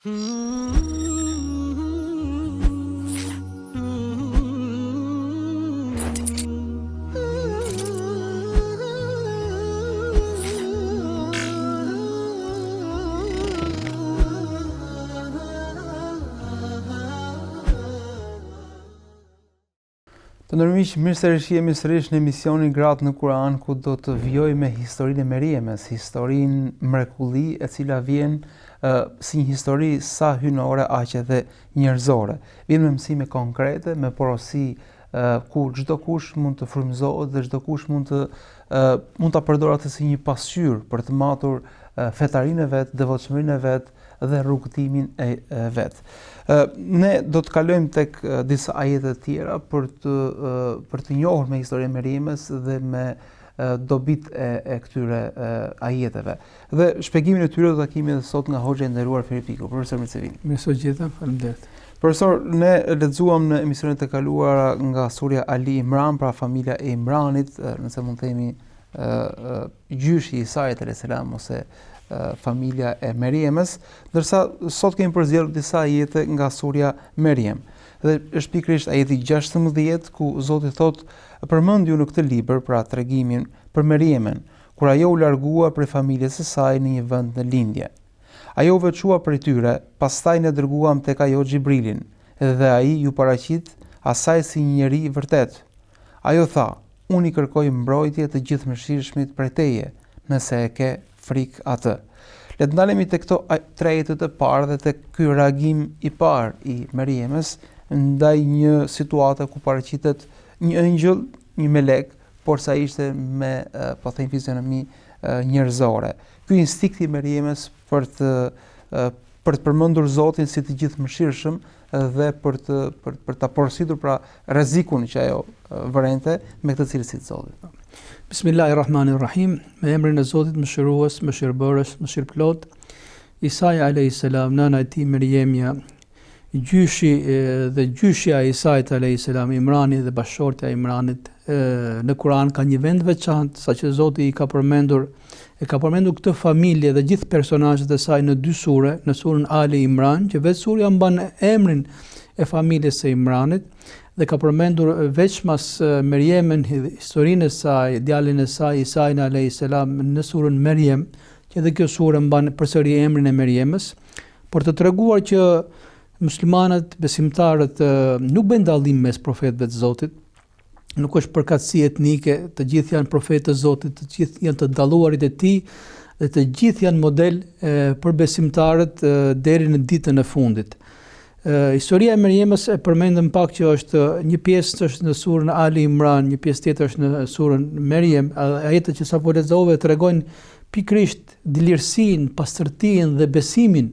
Të nërmiq, mirë se jemi sërish në emisionin Gratë në Kur'an, ku do të vjoj me historinë e Meriemës, historinë mrekulli e cila vjen si një histori sa hynore aq edhe njerëzore. Vjen me mësime konkrete, me porosi ku çdo kush mund të frymëzohet dhe çdo kush mund ta përdorë atë si një pasqyrë për të matur fetarinë e vet, devotshmërinë e vet dhe rrugtimin e vet. Ne do të kalojmë tek disa ajete të tjera për të njohur me historinë e Meriemës dhe me dobit e këtyre ajeteve. Dhe shpjegimin e tyre do ta kemi edhe sot nga hoxha e nderuar Feripiku. Profesor Mircevini. Mirësogjetëm, faleminderit. Profesor, ne lexuam në emisionet e kaluara nga surja Ali Imran, pra familja e Imranit, nëse mund të themi gjyshi i Isait alayhis salam ose familja e Meriemës, ndërsa sot kemi përzgjedhur disa ajete nga surja Meriem. Dhe është pikërisht ajeti 16 ku Zoti thotë, përmendju në këtë libër pra tregimin për Meriemën, kur ajo u largua prej familjes së saj në një vend në lindje. Ajo u veçua prej tyre, pastaj ne dërguam tek ajo Xhibrilin, dhe ai ju paraqit asaj si një njeri i vërtet. Ajo tha, unë i kërkoj mbrojtje të gjithëmëshirshmit prej teje, nëse e ke frikë atë. Le të ndalemi tek këto tre ajete të parë dhe tek ky reagim i parë i Meriemës ndaj një situate ku paraqitet një ëngjël, një melek, por sa ishte me po them fizionomi njerëzore. Ky instinkt i Meriemës për të përmendur Zotin si të gjithëmëshirshëm dhe për ta porositur pra rrezikun që ajo vërente me këtë cilësi të Zotit. Bismillahirrahmanirrahim. Me emrin e Zotit mëshirues, mëshirbërës, mëshirplot. Isai alayhis salam, nëna e tij Meriemja, gjyshi dhe gjyshja e Isait alayhis salam, Imrani dhe bashortja e Imranit, në Kur'an ka një vend veçantë, saqë Zoti i ka përmendur këtë familje dhe gjithë personazhet e saj në dy sure, në surën Ali Imran, që vetë surja mban emrin e familjes së Imranit, dhe ka përmendur veç mas Meriemën, historinë e saj, djalin e saj Isain alayhis salam në surën Meriem, që edhe kjo sure mban përsëri emrin e Meriemës, për të treguar që muslimanët, besimtarët nuk bëjnë dallim mes profetëve të Zotit, nuk është përkatësi etnike, të gjithë janë profetë të Zotit, të gjithë janë të dalluarit e tij dhe të gjithë janë model për besimtarët deri në ditën e fundit. Historia e Meriemës e përmendëm pak që është një pjesë është në surën Ali Imran, një pjesë tjetër është në surën Meriem. Ajetet që sapo lexova tregojnë pikërisht dilirsinë, pastërtinë dhe besimin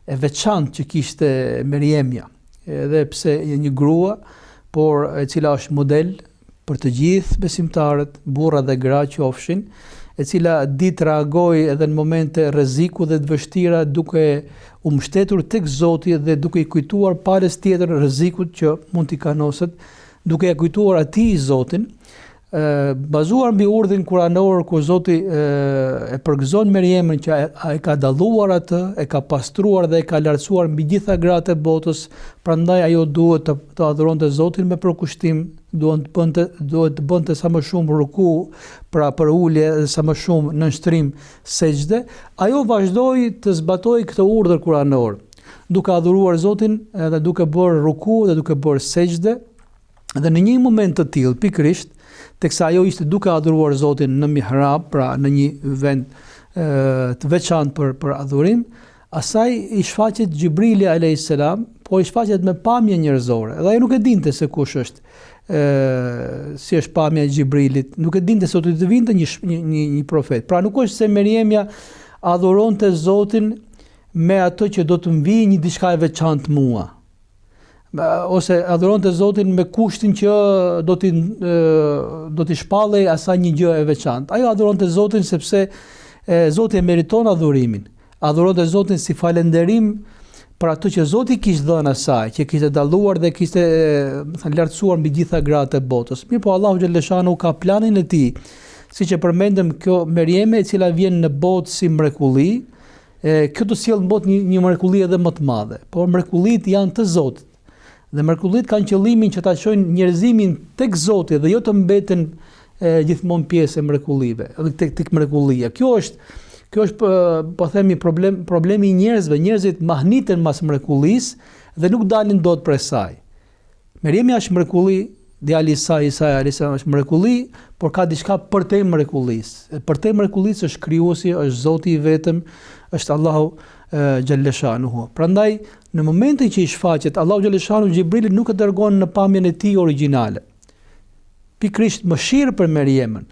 e veçantë që kishte Meriemja. Edhe pse një grua, por e cila është model për të gjithë besimtarët, burra dhe gra qofshin, e cila ditë reagoi edhe në momente rreziku dhe të vështira duke u mbështetur tek Zoti dhe duke i kujtuar palës tjetër rrezikut që mund t'i kanoset, duke e kujtuar atij Zotin, bazuar mbi urdhrin kuranor ku Zoti e përgëzon Meriemën që ai ka dalluar atë, e ka pastruar dhe e ka lartësuar mbi gjitha gratë e botës, prandaj ajo duhet të adhuronte Zotin me përkushtim, duhet të bënte sa më shumë ruku, pra për ulje dhe sa më shumë nënshtrim sejdë. Ajo vazhdoi të zbatoi këtë urdhër kuranor, duke adhuruar Zotin edhe duke bërë ruku dhe duke bërë sejdë, dhe në një moment të tillë pikërisht teksa ajo ishte duke adhuruar Zotin në mihrab, pra në një vend të veçantë për adhurim, asaj i shfaqet Xhibrili alayhis salam, po i shfaqet me pamje njerëzore. Dhe ajo nuk e dinte se kush është, si është pamja e Xhibrilit, nuk e dinte se do të vinte një profet. Pra nuk është se Meriemja adhuronte Zotin me ato që do të mvijë një diçka e veçantë mua, ose adhuronte Zotin me kushtin që do t'i shpallej asaj një gjë e veçantë. Ajo adhuronte Zotin sepse Zoti e meriton adhurimin. Adhuronte Zotin si falënderim për atë që Zoti kishte dhënë asaj, që kishte dalluar dhe kishte lartësuar mbi gjitha gratë e botës. Mirë, po Allahu xhaleshanu ka planin e tij, siç e përmendëm, kjo Merieme e cila vjen në botë si mrekulli, Kjo do sjell në botë një mrekulli edhe më të madhe, por mrekullitë janë të Zotit. Dhe mrekullitë kanë qëllimin që ta çojnë njerëzimin tek Zoti dhe jo të mbeten gjithmonë pjesë e mrekullive, edhe tek mrekullia. Kjo është po themi problemi i njerëzve. Njerëzit mahniten mas mrekullisë dhe nuk dalin dot prej saj. Meriemi është mrekulli, djali i saj Isa është mrekulli, por ka diçka përtej mrekullisë. Përtej mrekullisë është krijuesi, është Zoti i vetëm, është Allahu xhalla shanuhu. Prandaj në momentin që i shfaqet Allahu xhalla shanuhu, Xhibrilit nuk e dërgon në pamjen e tij origjinale. Pikrisht mëshirë për Meriemin,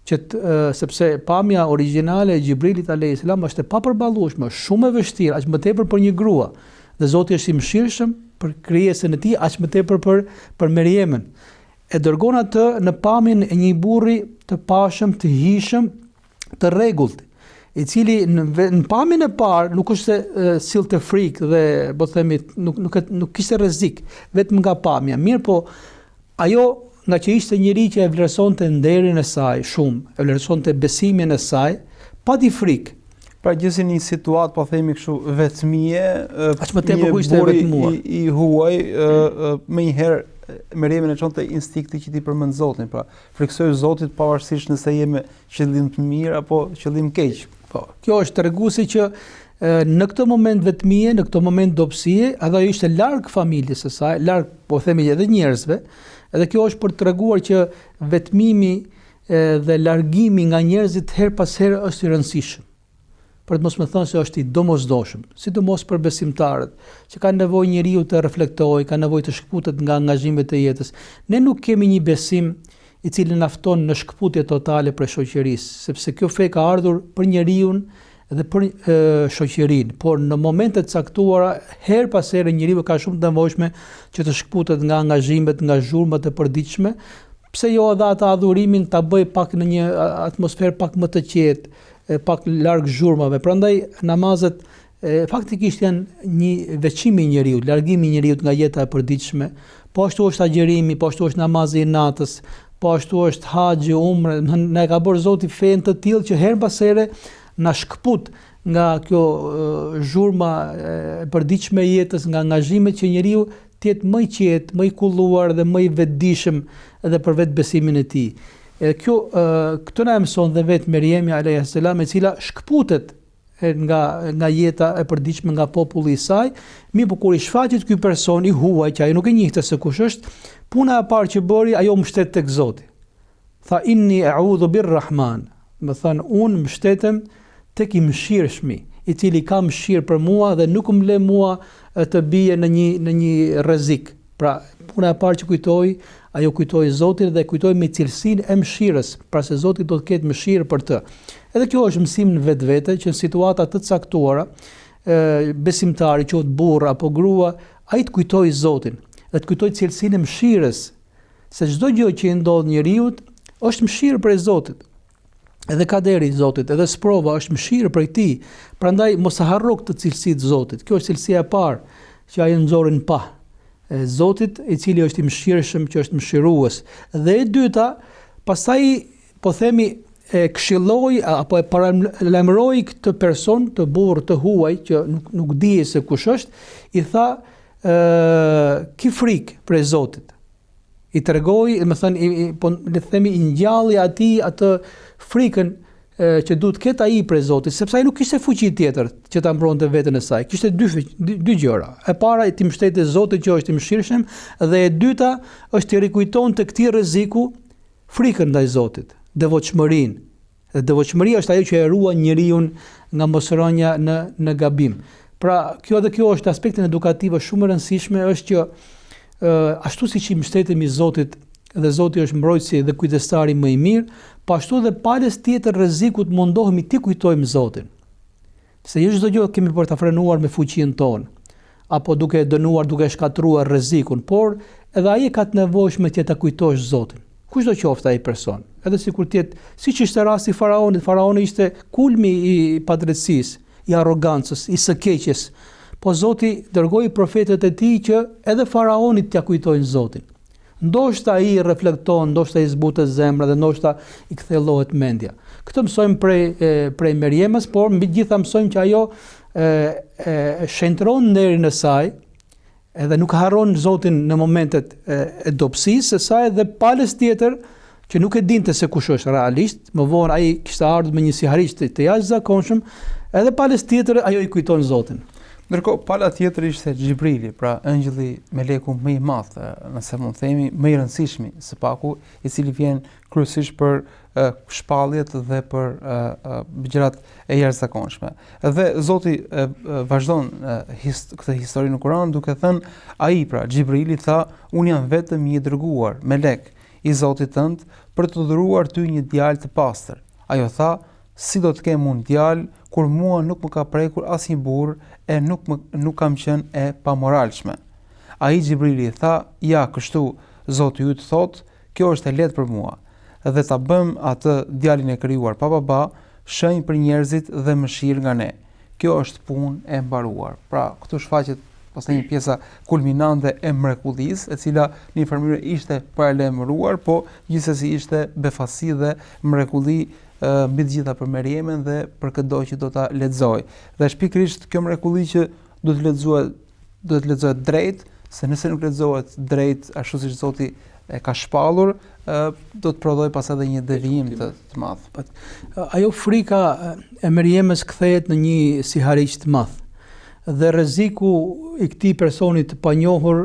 sepse pamja origjinale e Xhibrilit alayhis salam është e papërballueshme, shumë e vështirë, aq më tepër për një grua. Dhe Zoti është i mëshirshëm për krijesën e tij, aq më tepër për Meriemin. E dërgon atë në pamjen e një burri të pashëm, të hijshëm, të rregullt, i cili në pamjen e parë nuk është se sillte frikë dhe po themi nuk kishte rrezik, vetëm nga pamja. Mirë, po ajo nga që ishte njëri që e vlerësonte nderin e saj shumë, e vlerësonte besimin e saj, pati frikë. Pra gjithsesi një situatë, po themi kështu, vetmie, një buri i huaj, më njëherë Meriemin e çonte instinkti që ti përmend Zotin, pra friksoj Zotit pavarësisht nëse je me qëllim të mirë apo qëllim keq. Po, kjo është treguesi që në këtë moment vetmie, në këtë moment dobësie, ajo ishte larg familjes së saj, larg po themi edhe njerëzve, edhe kjo është për të treguar që vetmimi dhe largimi nga njerëzit her pas here është i rëndësishëm. Për të mos më thënë se është i domosdoshëm, sidomos për besimtarët, që kanë nevojë njeriu të reflektojë, kanë nevojë të shkputet nga angazhimet e jetës. Ne nuk kemi një besim i cili na fton në shkputje totale për shoqërisë, sepse kjo fe ka ardhur për njeriu dhe për shoqërinë, por në momente të caktuara her pas here njeriu ka shumë të nevojshme që të shkputet nga angazhimet, nga zhurmat e përditshme, pse jo edhe ata adhurimin ta bëj pak në një atmosferë pak më të qetë, pak larg zhurmave. Prandaj namazet faktikisht janë një veçim i njeriu, largimi i njeriu nga jeta e përditshme. Po ashtu është agjerimi, po ashtu është namazi i natës, po ashtu është haxhi, umre. Na ka bërë Zoti fen të tillë që her pas here na shkput nga kjo zhurma e përditshme e jetës, nga angazhimet që njeriu të jetë më i qetë, më i kulluar dhe më i vetëdijshëm edhe për vetë besimin e tij. Këtë na mëson dhe vetë Meriemi alayhis salam, e cila shkputet nga jeta e përditshme nga populli i saj, mirë, kur i shfaqet ky person i huaj që ai nuk e njihte se kush është, puna e parë që bëri, ajo mbështet tek Zoti. Tha inni a'udhu birrahman, më thënë unë mbështetem tek i mëshirshmi, i cili ka mëshirë për mua dhe nuk më le mua të bie në një rrezik. Pra, puna e parë që kujtoi, ajo kujtoi Zotin dhe kujtoi me cilësinë e mëshirës, pra se Zoti do të ketë mëshirë për të. Edhe kjo është mësim në vetvete që në situata të caktuara, besimtari, qoftë burr apo grua, ai të kujtojë Zotin, dhe të kujtojë cilësinë e mëshirës, se çdo gjë që i ndodh njeriu është mëshirë prej Zotit. Edhe kaderi i Zotit, edhe sprova është mëshirë prej tij. Prandaj mos e harro këtë cilësi të Zotit. Kjo është cilësia e parë që ai nxorën pa. Zotit, i cili është i mëshirshëm, që është mëshirues. Dhe e dyta, pastaj po themi këshilloi apo e paralajmëroi këtë person, të burr të huaj që nuk dije se kush është, i tha ki frikë prej Zotit. I tregoi, më thënë, po le të themi i ngjalli atij atë frikën që duhet ketë ai prej Zotit, sepse ai nuk kishte fuqi tjetër që ta mbronte veten e saj. Kishte dy gjëra. E para, ti mbështete Zotit që është i mëshirshëm, dhe e dyta është të rikujton të këtij rreziku frikën ndaj Zotit, devotshmërinë. Dhe devotshmëria është ajo që e ruan njeriu nga mosrënia në gabim. Pra, kjo është aspektin edukativ shumë e rëndësishme, është që ashtu siç i mbështetemi Zotit dhe Zoti është mbrojtësi dhe kujdestari më i mirë, po ashtu dhe palës tjetër rrezikut mundohemi ti kujtojmë Zotin. Se jo çdo gjë kemi për ta frenuar me fuqinë tonë, apo duke dënuar, duke shkatruar rrezikun, por edhe ai ka të nevojshme që ta kujtosh Zotin. Kushdo qoftë ai person, edhe sikur të jetë siç ishte rasti i Faraonit. Faraoni ishte kulmi i padrejtisë, i arrogancës, i së keqes. Po Zoti dërgoi profetët e tij që edhe Faraonit t'ia kujtojnë Zotin. ndoshta ai reflekton, ndoshta i zbutet zemra dhe ndoshta i kthjellohet mendja. Këtë mësojmë prej Meriemës, por mbi gjitha mësojmë që ajo shëntron nderin e saj, edhe nuk harron Zotin në momentet e dobësisë së saj, dhe palës tjetër që nuk e dinte se kush është realisht, më vonë ai kishte ardhur me një sihariç të jashtëzakonshëm, edhe palës tjetër ajo i kujton Zotin. Ndërkohë pala tjetër ishte Xhibrili, pra ëngjëlli meleku më i madh, nëse mund të themi, më i rëndësishmi së paku, i cili vjen kryesisht për shpalljet dhe për gjërat e jashtëzakonshme. Dhe Zoti vazhdon këtë histori në Kur'an duke thënë, ai pra Xhibrili tha, unë jam vetëm një dërguar melek i Zotit tënd për të dhuruar ty një djalë të pastër. Ajo tha, si do të kem unë djalë kur mua nuk më ka prekur asnjë burr e nuk kam qenë e pamoralshme. Ai Xhibrili tha, ja kështu Zoti yt thot, kjo është e lehtë për mua, dhe ta bëm atë djalin e krijuar pa baba, shenjë për njerëzit dhe mëshirë nga ne. Kjo është punë e mbaruar. Pra, këtu shfaqet pastaj një pjesa kulminante e mrekullisë, e cila në një mënyrë ishte paralajmëruar, po gjithsesi ishte befasi dhe mrekulli mbi të gjitha për Meriemën dhe për çdo që do ta lexoj. Dhe është pikërisht kjo mrekulli që do të lexohet drejt, se nëse nuk lexohet drejt ashtu siç Zoti e ka shpallur, do të prodhoj pas edhe një devijim të madh. Ajo frika e Meriemës kthehet në një sihariç të madh. Dhe rreziku i këtij personi të panjohur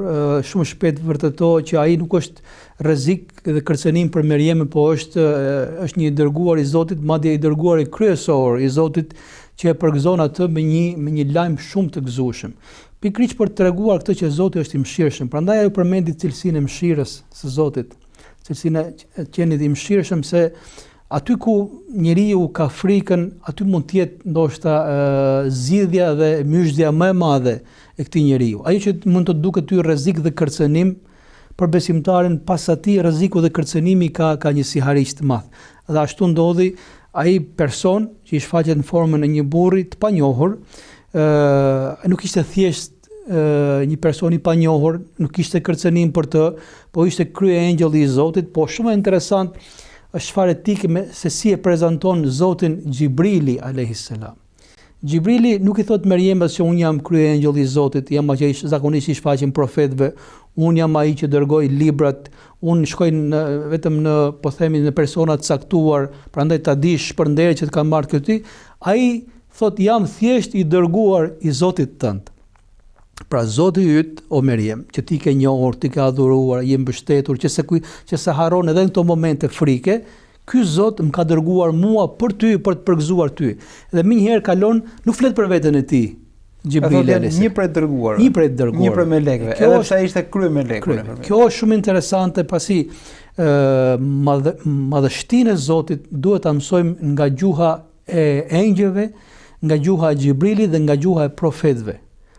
shumë shpejt vërtetohet që ai nuk është rrezik dhe kërcënim për Meriemën, po është një dërguar i Zotit, madje i dërguari kryesor i Zotit, që e përgëzon atë me një lajm shumë të gëzueshëm. Pikërisht për të treguar këtë që Zoti është i mëshirshëm. Prandaj ajo përmendi cilësinë e mëshirës së Zotit, cilësinë e qenit i mëshirshëm, se aty ku njeriu ka frikën, aty mund të jetë ndoshta zgjidhja dhe myshdhja më e madhe e këtij njeriu. Ajo që mund të duket ty rrezik dhe kërcënim, për besimtarin pas atij rreziku dhe kërcënimi ka një sihariç të madh. Dhe ashtu ndodhi, ai person që i shfaqet në formën e një burri të panjohur, nuk ishte thjesht një person i panjohur, nuk ishte kërcënim për të, po ishte kryengjëlli i Zotit, po shumë interesant është çfarë etike se si e prezanton Zotin Xhibrili alayhis salam. Xhibrili nuk i thot Meriemës që unë jam kryengjëlli i Zotit, jam ai që zakonisht i shfaqen profetëve, unë jam ai që dërgoj librat, unë shkoj vetëm në persona të caktuar, prandaj ta dish shpërnderje që të ka marrë këty. Ai thot jam thjesht i dërguar i Zotit tënd. Pra Zoti yt, o Meriem, që ti ke njohur, ti ke adhuruar, je mbështetur, që se harron edhe në këto momente frike, ky Zot më ka dërguar mua për ty, për të përgëzuar ty. Dhe minjëherë kalon, nuk flet për veten e tij. Xhibrili një prej dërguar. Një prej melekëve. Edhe pse ai ishte kryemelek. Kjo është shumë interesante, pasi madhështinë e Zotit duhet ta mësojmë nga gjuha e engjëve, nga gjuha e Xhibrilit dhe nga gjuha e profetëve.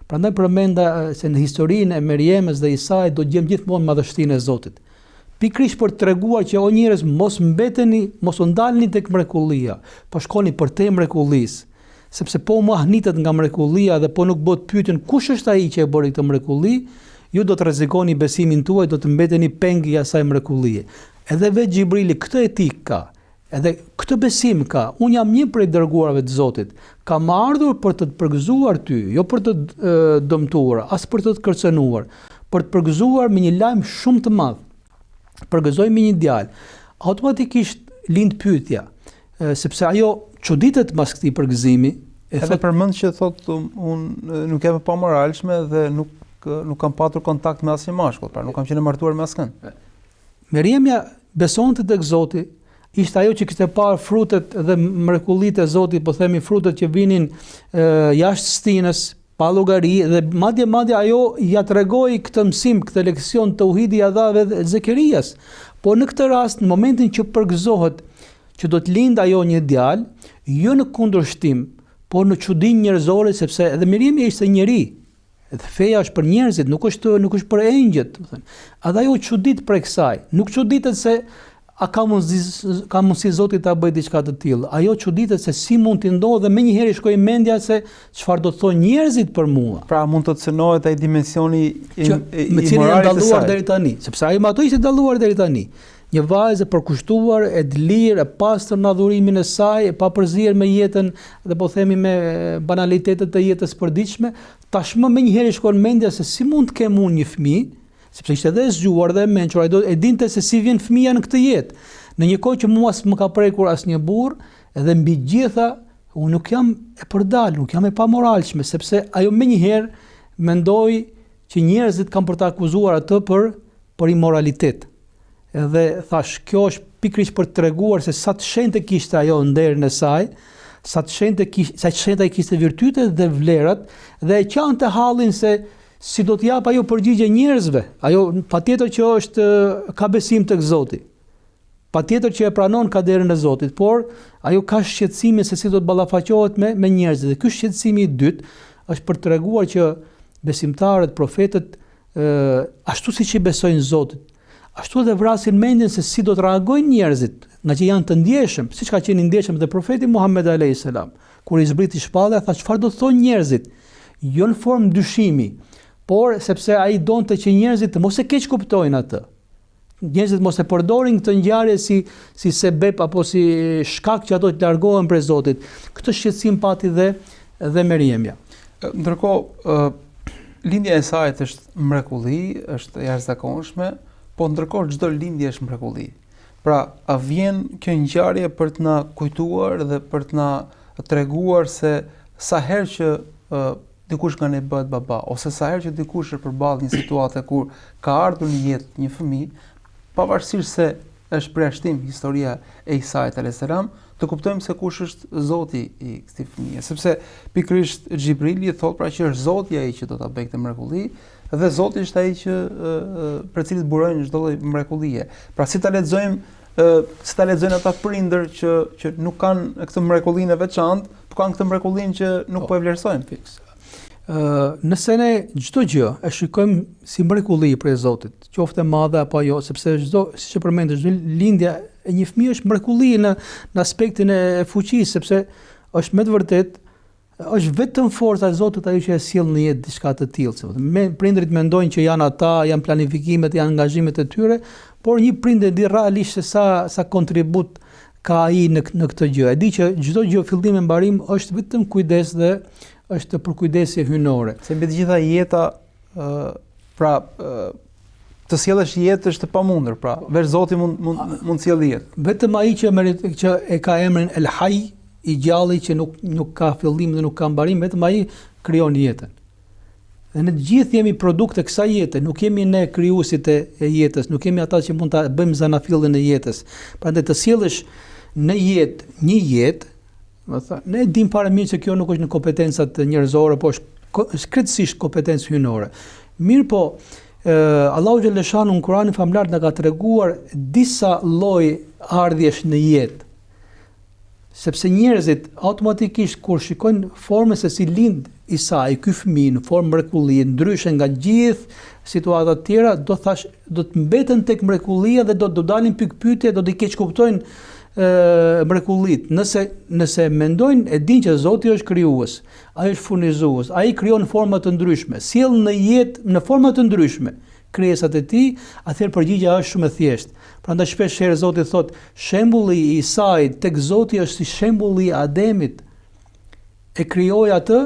Prandaj përmenda se në historinë e Meriemës dhe Isait do gjejmë gjithmonë madhështinë e Zotit. Pikërisht për të treguar që o njerëz mos mbeteni, mos u ndalni tek mrekullia, po shkoni përtej mrekullisë, sepse po mohnitet nga mrekullia dhe po nuk bëhet pyetjen kush është ai që e bëri këtë mrekulli, ju do të rrezikoni besimin tuaj, do të mbeteni peng i asaj mrekullie. Edhe vetë Xhibrili këtë etikë ka, edhe këtë besim ka. Unë jam një prej dërguarve të Zotit. Kam ardhur për të përgëzuar ty, jo për të dëmtuar, as për të kërcënuar, për të përgëzuar me një lajm shumë të madh. Përgëzoj me një djalë. Automatikisht lind pyetja, sepse ajo çuditet pas këtij përgëzimi, edhe përmend që thotë unë nuk jam e pamoralshme dhe nuk kam patur kontakt me asnjë mashkull, pra nuk kam qenë martuar me askën. Meriemja besonte tek Zoti, ishte ajo që kishte parë frutet dhe mrekullitë e Zotit, po themi frutet që vinin jashtë stinës, pa llogari, dhe madje ajo ja tregoi këtë mësim, këtë leksion tauhidi ja dha edhe Zekerias. Po në këtë rast, në momentin që përgëzohet që do të lindë ajo një djalë, jo në kundërshtim, por në çudinë njerëzore, sepse edhe Meriemi ishte njeri. Edhe feja është për njerëzit, nuk është për engjëjt, do të thënë. Edhe ajo çudit për kësaj, nuk çuditet se a ka mundësi Zoti ta bëjë diçka të tillë? Ajo çuditet se si mund t'i ndodhë dhe menjëherë i shkoi mendja se çfarë do të thonë njerëzit për mua. Pra mund të cënohet ai dimensioni i cilin janë dalluar deri tani, sepse ai me ato ishte dalluar deri tani. Një vajzë e përkushtuar, e lirë, e pastër në adhurimin e saj, e papërzier me jetën dhe po themi me banalitetet e jetës përditshme, tashmë menjëherë i shkon mendja se si mund të kem unë një fëmijë, sepse ishte edhe e zgjuar dhe e mençur, ai e dinte se si vjen fëmia në këtë jetë. Në një kohë që mua s'më ka prekur asnjë burr, edhe mbi gjitha unë nuk jam e përdal, nuk jam e pamoralshme, sepse ajo menjëherë mendoi që njerëzit kanë për të akuzuar atë për imoralitet. Edhe thash, kjo është pikërisht për të treguar se sa të shenjtë kishte ajo nderin e saj, sa të shenjtë ai kishte virtytet dhe vlerat, dhe e qante hallin se si do të jap ajo përgjigje njerëzve. Ajo patjetër që ka besim tek Zoti. Patjetër që e pranon kaderin e Zotit, por ajo ka shqetësimin se si do të ballafaqohet me njerëzit. Dhe ky shqetësimi i dytë është për të treguar që besimtarët, profetët, ashtu siç i besojnë Zotit, ashtu edhe vrasin mendjen se si do të reagojnë njerëzit, nga që janë të ndjeshëm, siç ka qenë i ndjeshëm dhe profeti Muhammed alayhis salam. Kur i zbriti shpalla, tha çfarë do të thonë njerëzit? Jo në formë dyshimi, por sepse ai donte që njerëzit të mos e keq kuptojnë atë. Njerëzit mos e përdorin këtë ngjarje si sebeb apo si shkak që ato të largohen prej Zotit. Këtë shqetësim pati dhe Meriemja. Ndërkohë, lindja e saj është mrekulli, është jashtëzakonshme, po ndërkohë çdo lindje është mrekulli. Pra, a vjen kjo ngjarje për të na kujtuar dhe për të na treguar se sa herë që dikush nga ne bëhet baba, ose sa herë që dikush është përballë një situate kur ka ardhur në jetë një fëmijë, pavarësisht se është përjashtim historia e Isait alayhis salam, të kuptojmë se kush është Zoti i këtij fëmije, sepse pikërisht Xhibrili thotë pra që është Zoti ai që do ta bëjë këtë mrekulli, dhe Zoti është ai që për cilit burojnë çdo lloj mrekullie. Pra si ta lexojnë ata prindër që nuk kanë këtë mrekullinë e veçantë, por kanë këtë mrekullinë që nuk po e vlerësojnë fiks. Nëse ne çdo gjë e shikojmë si mrekulli prej Zotit, qoftë e madhe apo jo, sepse çdo, siç e përmendë, çdo lindje e një fëmijë është mrekulli në aspektin e fuqisë, sepse është me të vërtetë është vetëm forca e Zotit ajo që e sjell në jetë diçka të tillë. Prindërit mendojnë që janë ata, janë planifikimet, janë angazhimet e tyre, por një prind e di realisht se sa kontribut ka ai në këtë gjë. E di që çdo gjë fillim e mbarim është vetëm kujdes dhe është përkujdesje hyjnore. Se mbi të gjitha jeta, të sjellësh jetë është e pamundur, pra veç Zoti mund sjellë jetë. Vetëm ai që e ka emrin El Hayy, i gjalli që nuk ka fillim dhe nuk ka mbarim, vetëm ai krijon jetën. Dhe ne të gjithë jemi produkt e kësaj jete, nuk jemi ne krijuesit e jetës, nuk jemi ata që mund ta bëjmë zanafillin e jetës. Prandaj të sjellësh në jetë një jetë, ne dim para mirë se kjo nuk është në kompetencat njerëzore, po është krejtësisht kompetencë hyjnore. Mirë po, Allahu xhaleshanu në Kur'anin famlar na ka treguar disa lloj ardhjesh në jetë. Sepse njerëzit automatikisht kur shikojnë formën se si lind Isai, ky fëmijë në formë mrekullie, ndryshe nga gjithë situatat e tjera, do të mbeten tek mrekullia dhe do dalin pikpyetje, do të keq kuptojnë mrekullit. Nëse mendojnë, e dinë që Zoti është krijues, ai është furnizues, ai krijon forma të ndryshme, sjell në jetë në forma të ndryshme krijesat e tij, atëherë përgjigjja është shumë e thjeshtë. Prandaj shpesh herë Zoti thotë, shembulli i Isait tek Zoti është si shembulli i Ademit. E krijoi atë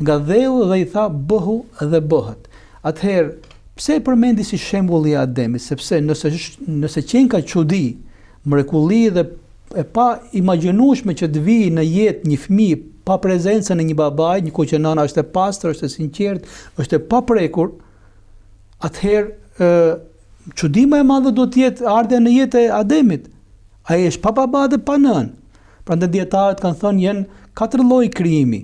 nga dheu dhe i tha bëhu dhe bëhet. Atëherë, pse e përmendi si shembulli i Ademit? Sepse nëse qenë ka çudi, mrekulli dhe e pa imagjinueshme që të vijë në jetë një fëmijë pa prezencën e një babai, një kohë që nëna është e pastër, është e sinqert, është e paprekur, atëherë çudima e madhe do të jetë ardha në jetë e Ademit. Ai është pa baba dhe pa nënë. Prandaj dietarët kanë thënë janë 4 lloj krijimi.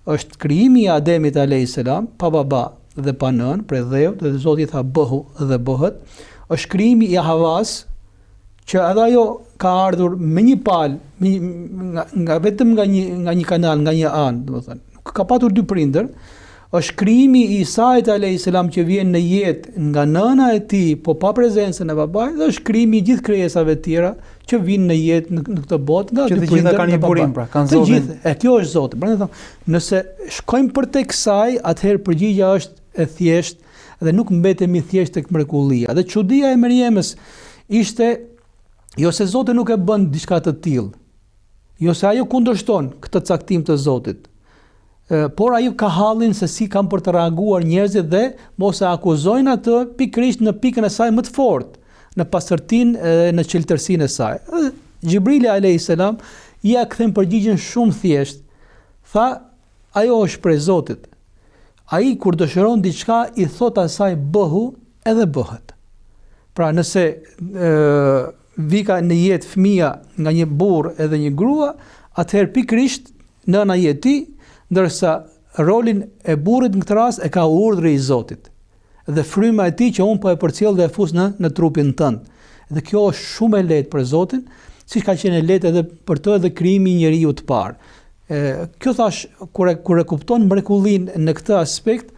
Është krijimi i Ademit alayhis salam, pa baba dhe pa nënë, prej dheut, dhe Zoti tha bëhu dhe bëhet. Është krijimi i Havas, që edhe ajo ka ardhur me një palë, vetëm nga një kanal, nga një anë, domethënë. Ka patur 2 prindër. është krijimi I Isait alayhis salam që vjen në jetë nga nëna e tij, po pa prezencën e babait, dhe është krijimi I gjithë krijesave të tjera që vinë në jetë në këtë botë nga që të gjitha kanë një burim, pra, kanë Zotin. Kjo është Zoti. Prandaj them, nëse shkojmë për tek kësaj, atëherë përgjigjja është e thjeshtë dhe nuk mbetemi thjesht tek mrekullia. Dhe çudia e Meriemës ishte jo se Zoti nuk e bën diçka të tillë, jo se ajo kundërshton këtë caktim të Zotit, por ajo ka hallin se si kanë për të reaguar njerëzit dhe mos e akuzojnë atë pikërisht në pikën e saj më të fortë, në pastërtinë e në qeltërsinë e saj. Xhibrili alayhis salam ia kthen përgjigjen shumë thjesht. Tha, ajo është prej Zotit. Ai kur dëshiron diçka I thot asaj bëhu edhe bëhet. Pra nëse vika në jetë fëmia nga një burr edhe një grua, atëherë pikërisht nëna je ti, ndërsa rolin e burrit në këtë rast e ka urdhri I Zotit. Dhe fryma e tij që unë po e përcjell dhe e fus në trupin tënd. Dhe kjo është shumë e lehtë për Zotin, siç ka qenë e lehtë edhe për të edhe krijimi I njeriu të parë. Kjo thash kur e kupton mrekullinë në këtë aspekt,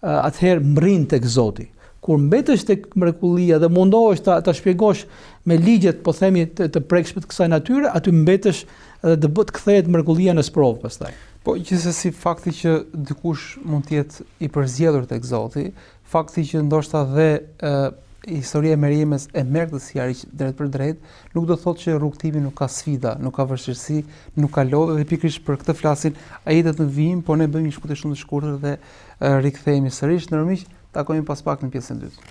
atëherë mrin tek Zoti. Kur mbetesh tek mrekullia dhe mundohesh ta shpjegosh me ligjet, po themi të prekshme të kësaj natyre, aty mbetesh dhe të bëhet kthehet mrekullia në sprovë pastaj. Po gjithsesi fakti që dikush mund të jetë I përzgjedhur tek Zoti, fakti që ndoshta dhe historia e Meriemës e merr të si ariq drejt për drejt, nuk do thotë që rrugtimi nuk ka sfida, nuk ka vështirësi, nuk ka lodhje dhe pikërisht për këtë flasin ajetet në vijim, po ne bëjmë një shkputje shumë të shkurtër dhe rikthehemi sërish në miq, takojmë pas pak në pjesën e dytë.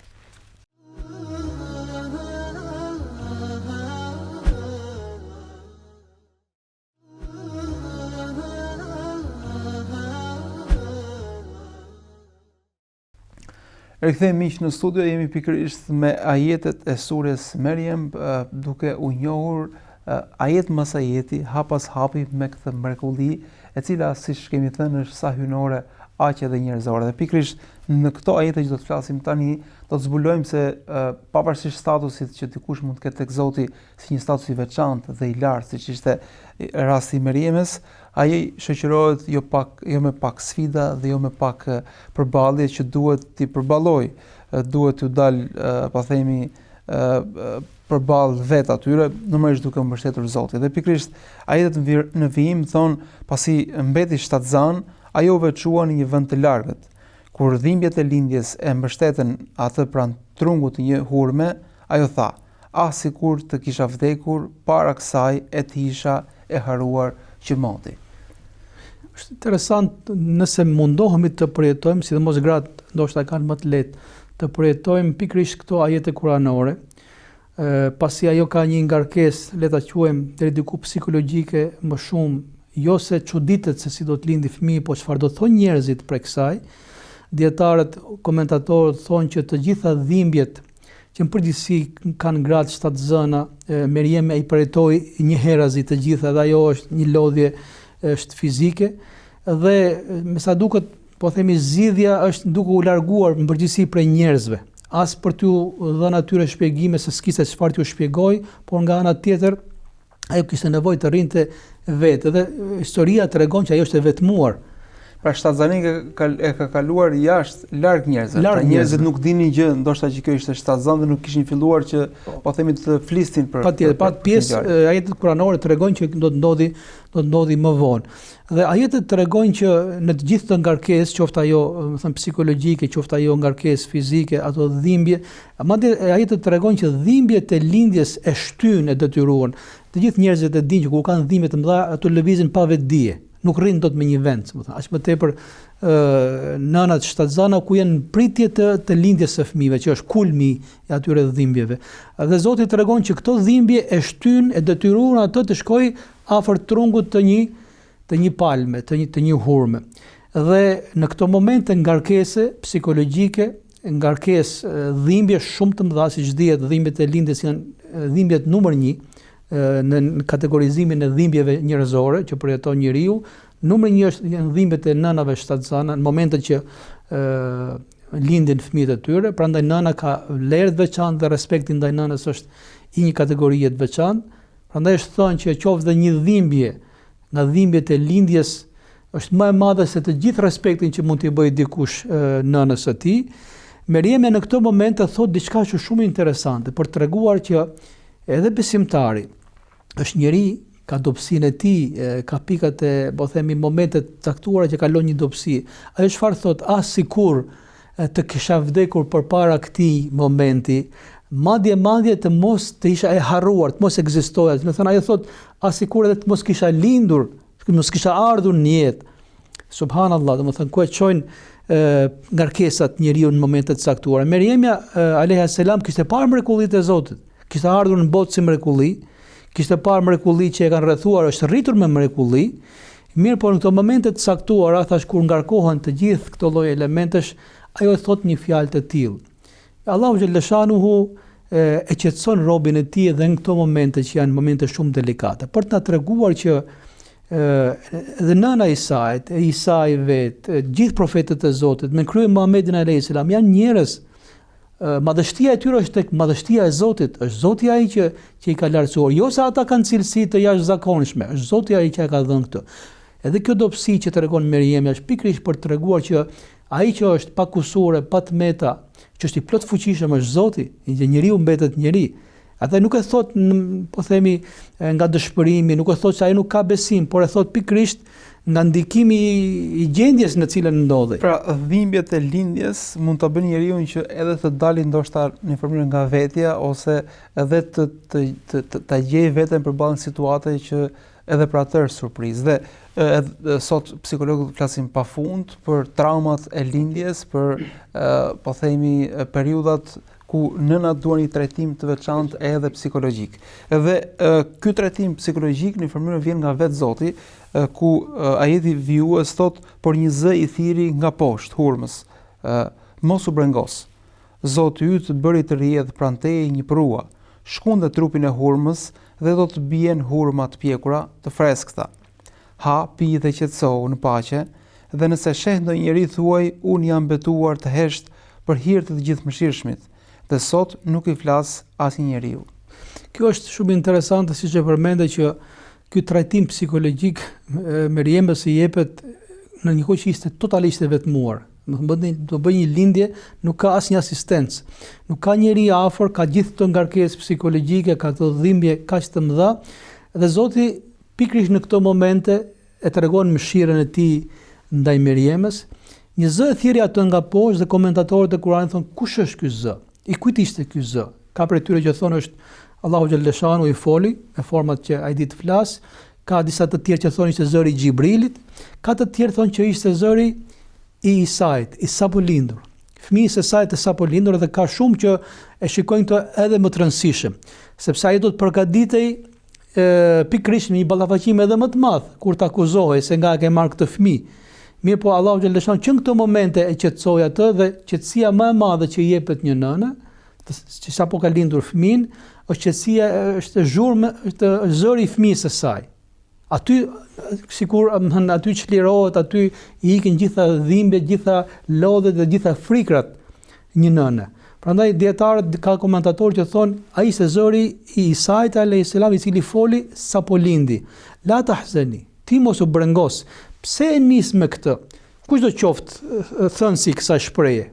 Rikthehemi miq në studio, jemi pikërisht me ajetet e surës Meriem, duke u njohur ajet mas ajeti, hap pas hapi me këtë mrekulli, e cila siç kemi thënë është sa hynore, aq edhe njerëzore. Dhe pikërisht në këto ajete që do të flasim tani, do të zbulojmë se pavarësisht statusit që dikush mund të ketë tek Zoti si një status I veçantë dhe I lartë, siç ishte rasti I Meriemës, ai shoqërohet jo me pak sfida dhe jo me pak përballje që duhet t'i përballoj, duhet t'u dal po themi përballë vet atyre, normalisht duke mbështetur Zotin. Dhe pikërisht ajetet në vijim thon, pasi mbeti shtatzan, ajo veçua në një vend të largët. Kur dhimbjet e lindjes e mbështetën atë pranë trungut të një hurme, ajo tha: "Ah, sikur të kisha vdekur para kësaj e të isha e haruar që moti." Është interesant nëse mundohemi të përjetojmë, sidomos gratë ndoshta kanë më të lehtë të përjetojmë pikërisht këto ajete kuranore, pasi ajo ka një ngarkesë, le ta quajmë deri diku psikologjike më shumë, jo se çuditet se si do të lindi fëmijë, po çfarë do të thonë njerëzit për kësaj. Dietarët, komentatorët thonë që të gjitha dhimbjet që në përgjithësi kanë gradë shtatzëna, Meriemi I përjetoi një herazi të gjitha dhe ajo është një lodhje është fizike dhe me sa duket, po themi zgjidhja është duke u larguar në përgjithësi prej njerëzve. As për t'u dhënë atyre shpjegime se s'kishte çfarë t'u shpjegoj, por nga ana tjetër ajo kishte nevojë të rrinte vetë dhe historia tregon që ajo është e vetmuar. Pra shtatzani e ka kaluar jashtë larg njerëzve. Pra njerëzit nuk dinin gjë, ndoshta që kjo ishte shtatzan dhe nuk kishin filluar që po themi të flistin për. Patjetër, pjesë ajetet kuranore tregojnë që do të ndodhi më vonë. Dhe ajetet tregojnë që në të gjithë të ngarkesë, qoftë ajo, më thënë psikologjike, qoftë ajo ngarkesë fizike, ato dhimbje, madje ajetet tregojnë që dhimbjet e lindjes e shtyn e detyruan. Të gjithë njerëzit e dinë që kur kanë dhimbje të mëdha, ato lëvizin pa vetdije. Nuk rrin dot me një vend, më thënë, aq më tepër nënat shtatzana ku janë në pritje të lindjes së fëmijëve, që është kulmi I atyre dhimbjeve. Dhe Zoti tregon që këto dhimbje e shtyn e detyruan atë të shkojë afër trungut të një palme, të një hurme. Dhe në këto momente ngarkese psikologjike, ngarkesë dhimbje shumë të mëdha, siç dihet, dhimbjet e lindjes janë dhimbjet numër 1 në kategorizimin e dhimbjeve njerëzore që përjeton njeriu. Numri 1 janë dhimbjet e nënave shtatzana në momentet që lindin fëmijët e tyre, prandaj nëna ka lërë të veçantë dhe respekti ndaj nënës është I një kategorie të veçantë. Prandaj është thënë që qoftë dhe një dhimbje nga dhimbjet e lindjes është më e madhe se të gjithë respektin që mund t'i bëjë dikush nënës së tij. Meriemja në këtë moment të thot diçka që shumë interesante për treguar që edhe besimtari është njeri, ka dobësinë e tij, ka pikat e, po themi, momentet caktuara që kalon një dobësi. Ajo çfarë thot, as sikur të kisha vdekur përpara këtij momenti, madje të mos të isha e harruar, të mos ekzistoja. Do të thënë ajo thot, as sikur edhe të mos kisha lindur, mos kisha ardhur në jetë. Subhanallahu, do të thënë ku e çojnë ngarkesat njeriu në momente të caktuara. Meriemja alayha salam kishte parë mrekullitë e Zotit, kishte ardhur në botë si mrekulli, kishte parë mrekulli që e kanë rrethuar, është rritur me mrekulli. Mirë, por në këto momente të caktuara, thash kur ngarkohen të gjithë këto lloj elementesh, ajo thot një fjalë të tillë. Allahu xhallashanuhu e qetëson robën e tij edhe në këto momente që janë momente shumë delikate, për të na treguar që dhe nëna e Isait, Isai vetë, gjithë profetët e Zotit, me krye Muhamedit alayhis salam, janë njerëz. Madhështia e tyre është tek madhështia e Zotit, është Zoti ai që i ka lartësuar, jo se ata kanë cilësi të jashtëzakonshme, është Zoti ai që ka dhënë këtë. Edhe kjo dobësi që tregon Meriemja është pikërisht për të treguar që ai që është pa kusure, pa tmeta, që është i plot fuqishëm është Zoti, që njeriu mbetet njeri. Ata nuk e thot, po themi, nga dëshpërimi, nuk e thot se ai nuk ka besim, por e thot pikërisht nga ndikimi i gjendjes në cilën ndodhej. Pra, dhimbjet e lindjes mund ta bëjnë njeriu që edhe të dalë ndoshta në formën nga vetja, ose edhe ta gjejë veten përballë situate që edhe për atë surprizë. Dhe sot psikologët flasin pafund për traumat e lindjes, për po themi periudhat ku nënat duan një trajtim të veçantë edhe psikologjik. Edhe ky trajtim psikologjik në formën vjen nga vetë Zoti, ku ajeti vijues thot, por një zë i thiri nga poshtë hurmës, mos u brengos. Zoti yt bëri të rrjedh pranë teje një prua, shkunde trupin e hurmës dhe do të bien hurma të pjekura të freskëta. Ha, pi dhe qetësohu në paqe, dhe nëse sheh ndonjë njeri thuaj, unë jam betuar të hesht për hir të gjithëmëshirshmit, dhe sot nuk i flas asnjë njeriu. Kjo është shumë interesante, siç e përmendë, që ky trajtim psikologjik Meriemës i jepet në një kohë që ishte totalisht e vetmuar. Do bëj një lindje, nuk ka asnjë asistencë. Nuk ka njeri afër, ka gjithë këto ngarkesë psikologjike, ka këto dhimbje kaq të mëdha, dhe Zoti pikërisht në këto momente e tregon mëshirën e tij ndaj Meriemës. Një zë e thirrja atë nga poshtë, dhe komentatorët e Kuranit thonë, kush është ky zë? I kujt ishte ky zë? Ka prej tyre që thonë është Allahu xhallashanuhu i foli në format që ai di të flas, ka disa të tjerë që thonë ishte zëri i Xhibrilit, ka të tjerë thonë që ishte zëri i Isait, i sapo lindur. Fëmijës së saj të sapo lindur, dhe ka shumë që e shikojnë këtë edhe më të rëndësishëm, sepse ai do të përgatitej pikërisht në një ballafaqim edhe më të madh kur të akuzohej se nga ke marrë këtë fëmijë. Mirë, po Allahu xhallashanuhu që në këto momente e qetësoi atë, dhe qetësia më e madhe që i jepet një nënë, që sapo ka lindur fëmin, është qetësia, është zhurmë, është zëri i fëmijës së saj. Aty, sikur aty çlirohet, aty i ikin gjitha dhimbjet, gjitha lodhet dhe gjitha frikrat një nëne. Prandaj dietarët, ka komentatorë që thonë, ai ishte zëri i Isait alayhis salam, i cili foli sapo lindi. La tahzani, ti mos u brengos. Pse e nis me këtë? Kushdo qoftë thënësi kësaj shpreje,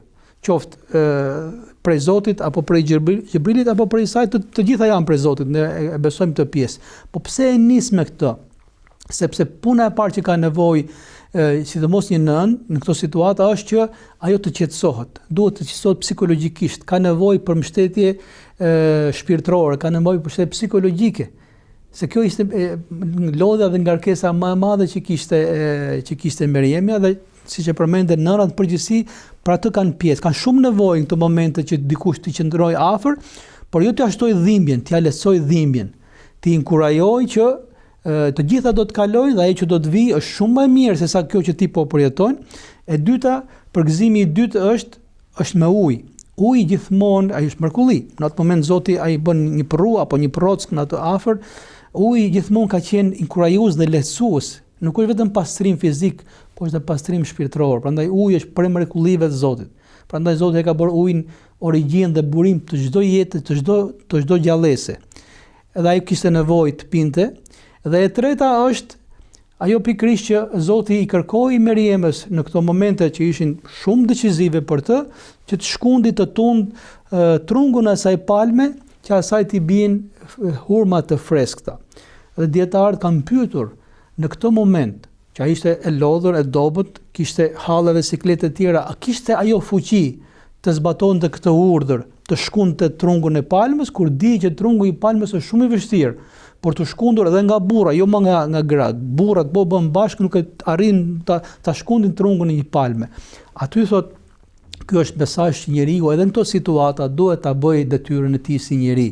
qoftë prej Zotit, apo prej Xhibrilit, apo prej Isait, të gjitha janë prej Zotit, ne e besojmë këtë pjesë. Po pse e nis me këtë? Sepse puna e parë që ka nevojë, sidomos një nënë në këto situata, është që ajo të qetësohet, duhet të qetësohet psikologjikisht, ka nevojë për mbështetje shpirtërore, ka nevojë për mbështetje psikologjike. Se kjo ishte lodha dhe ngarkesa më e madhe që kishte Meriemja, dhe siç e përmendë nënat përgjithësi, për atë kanë pjesë, kanë shumë nevojë në këto momente që dikush të qëndrojë afër, por jo t'ia shtoj dhimbjen, t'ia lehtësoj dhimbjen, t'i inkurajoj që të gjitha do të kalojnë dhe ajo që do të vijë është shumë më e mirë se sa kjo që ti po përjeton. E dyta, përgëzimi i dytë është me ujë. Uji gjithmonë ai është mrekulli. Në atë moment Zoti ai bën një prru apo një prock në atë afër. Uji gjithmonë ka qenë inkurajues dhe lehtësues. Nuk është vetëm pastrim fizik, por është edhe pastrim shpirtëror. Prandaj uji është prej mrekullive të Zotit. Prandaj Zoti e ka bërë ujin origjinë dhe burim të çdo jete, të çdo gjallëse. Edhe ai kishte nevojë të pinte. Dhe e treta është ajo pikërisht që Zoti i kërkoi Meriemës në këto momente që ishin shumë decisive për të, që të shkundi të tund trungun e asaj palme, që asaj t'i bien hurma të freskëta. Dhe dietarët kanë pyetur në këtë moment, që ai ishte e lodhur, e dobët, kishte halla dhe sikletë të tjera, a kishte ajo fuqi të zbatonte këtë urdhër, të shkunte trungun e palmës, kur di që trungu i palmës është shumë i vështirë, por të shkundur edhe nga burra, jo më nga gratë. Burrat po bën bashkë nuk e arrin ta shkundin trungun e një palme. Aty thot, ky është mesazh që njeriu edhe në këto situata duhet ta bëjë detyrën e tij si njeri.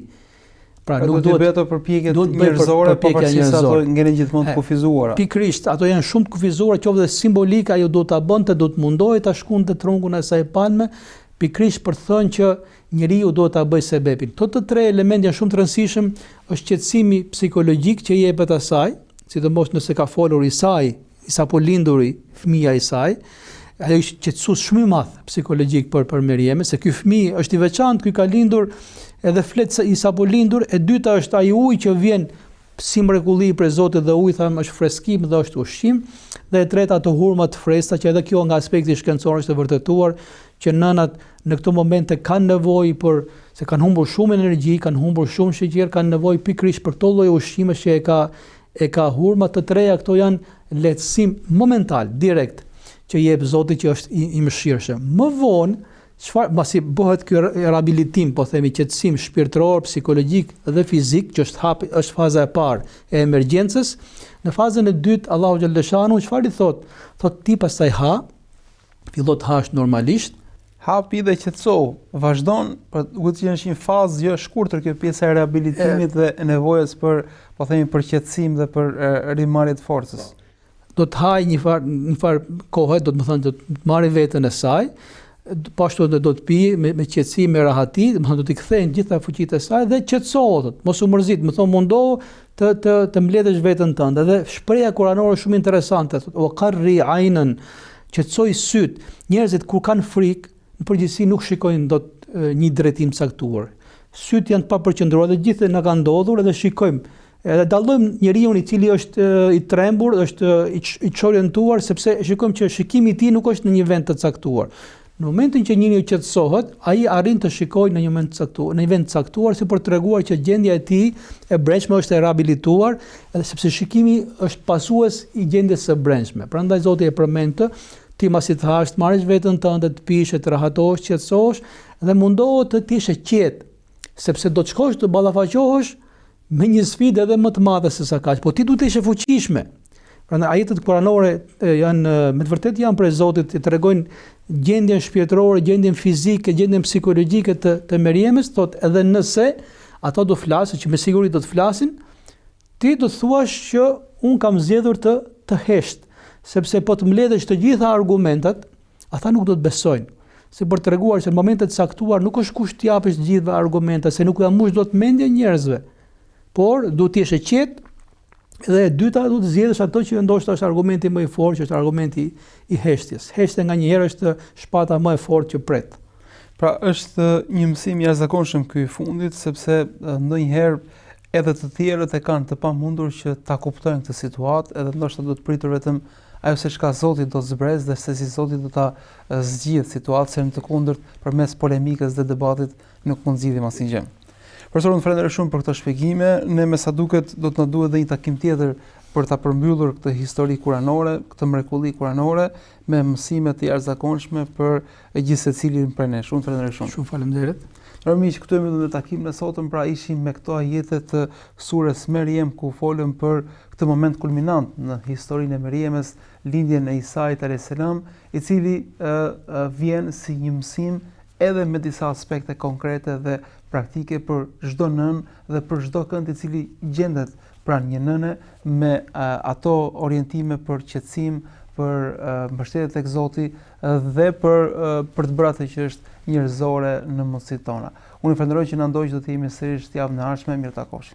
Pra nuk duhet të bëjë ato përpjekje njerëzore, pavarësisht se ato ngelen gjithmonë të kufizuara. Pikërisht, ato janë shumë të kufizuara, qoftë dhe simbolike, ajo do ta bënte, do të mundohej ta shkunte trungun e asaj palme, pikërisht për thënë që njeriu duhet ta bëjë sebepin. Këto të tre elementë janë shumë të rëndësishëm, është qetësimi psikologjik që jepet asaj, sidomos nëse ka folur Isa po linduri, fëmia e saj, ajo është qetësues shumë i madh psikologjik për Meriemën, se ky fëmijë është i veçantë, ky ka lindur edhe flet se Isa po lindur, e dyta është ai ujë që vjen si mrekulli prej Zotit dhe uji tham është freskim dhe është ushqim, dhe e treta ato hurma të freskëta që edhe kjo nga aspekti shkencor është e vërtetuar që nënat në këto momente kanë nevojë se kanë humbur shumë energji, kanë humbur shumë sheqer, kanë nevojë pikërisht për to lloj ushqimesh që e ka hurma të treja, këto janë lehtësim momental, direkt që jep Zoti që është i mëshirshëm. Më vonë çfarë pasi bëhet ky rehabilitim, po themi qetësim shpirtëror, psikologjik dhe fizik, që është faza e parë e emergjencës. Në fazën e dytë Allahu xhaleshanu çfarë i thot? Thot ti pastaj ha, fillo të hash normalisht, hapi dhe qetësohu, vazhdon, për duhet të jesh një fazë jo shkurtër kjo pjesa e rehabilitimit dhe e nevojës për, po themi, për qetësim dhe për rimarrje të forcës. Do të haj një far kohë, do të thënë do të marrë veten e saj, pashtu do të pi me qetësim, me rahati, do t'i kthejnë gjitha fuqitë e saj dhe qetësohet, mos u mërzit, më thon mundohu të mbledhësh veten tënde. Dhe shpreha kuranore shumë interesante, thotë o qarri aynën, qetësoj syt. Njerëzit kur kanë frikë, në përgjithësi nuk shikojnë dot një drejtim caktuar. Syt janë të papërqendruar dhe gjithë na ka ndodhur edhe shikojmë. Edhe dallojmë njeriu i cili është i trembur, është i çorientuar, sepse shikojmë që shikimi i tij nuk është në një vend të caktuar. Në momentin që njeriu qetësohet, ai arrin të shikojë në një moment të caktuar, në një vend të caktuar, si për treguar që gjendja e tij e brendshme është e rehabilituar, edhe sepse shikimi është pasues i gjendjes së brendshme. Prandaj Zoti e përmend ti masi të hash, të marrësh veten tënde, të pish, të rahatohesh, qetësohesh dhe mundohu të jesh i qetë, sepse do të shkosh të ballafaqohesh me një sfidë edhe më të madhe se sa kaq, po ti duhet të jesh e fuqishme. Prandaj ajetet kuranore janë me të vërtetë janë prej Zotit, i tregojnë gjendjen shpirtërore, gjendjen fizike, gjendjen psikologjike të Meriemës, thotë edhe nëse ato do flasin, që me siguri do të flasin, ti do të thuash që un kam zgjedhur të hesht, sepse po të mbledhësh të gjitha argumentat, ata nuk do të besojnë. Si për treguar se në momentet e caktuar nuk është kusht të japësh të gjitha argumentat, se nuk janë mbush dot mendja e njerëzve. Por duhet të jesh i qetë. Dhe e dyta do të zgjedhësh ato që ndoshta është argumenti më i fortë, që është argumenti i heshtjes. Heshtja nganjëherë është shpata më e fortë që pret. Pra është një mësim i jashtëzakonshëm ky i fundit, sepse ndonjëherë edhe të tjerët e kanë të pamundur që ta kuptojnë këtë situatë, edhe ndoshta do të pritur vetëm ajo se çka Zoti do të zbresë dhe se si Zoti do ta zgjidhë situatën, të kundërt përmes polemikës dhe debatit nuk mund zgjidhim asnjë gjë. Profesor, unë falenderoj shumë për këto shpjegime. Ne me sa duket do të na duhet edhe një takim tjetër për ta përmbyllur këtë histori kuranore, këtë mrekulli kuranore me mësime të jashtëzakonshme për gjithë secilin prej nesh. Unë falenderoj shumë. Shumë faleminderit. Miq, këtu jemi në takimin e sotëm, pra ishim me këto ajete të surës Meriem ku folëm për këtë moment kulminant në historinë e Meriemës, lindjen e Isait alayhis salam, i cili vjen si një mësim edhe me disa aspekte konkrete dhe praktike për çdo nënë dhe për çdo kënd i cili gjendet pranë një nëne, me ato orientime për qetësim, për mbështetje tek Zoti dhe për të bërë atë që është njerëzore në mundësitë tona. Unë falenderoj që na ndoq, do të jemi sërish javën e ardhshme, mirë takosh.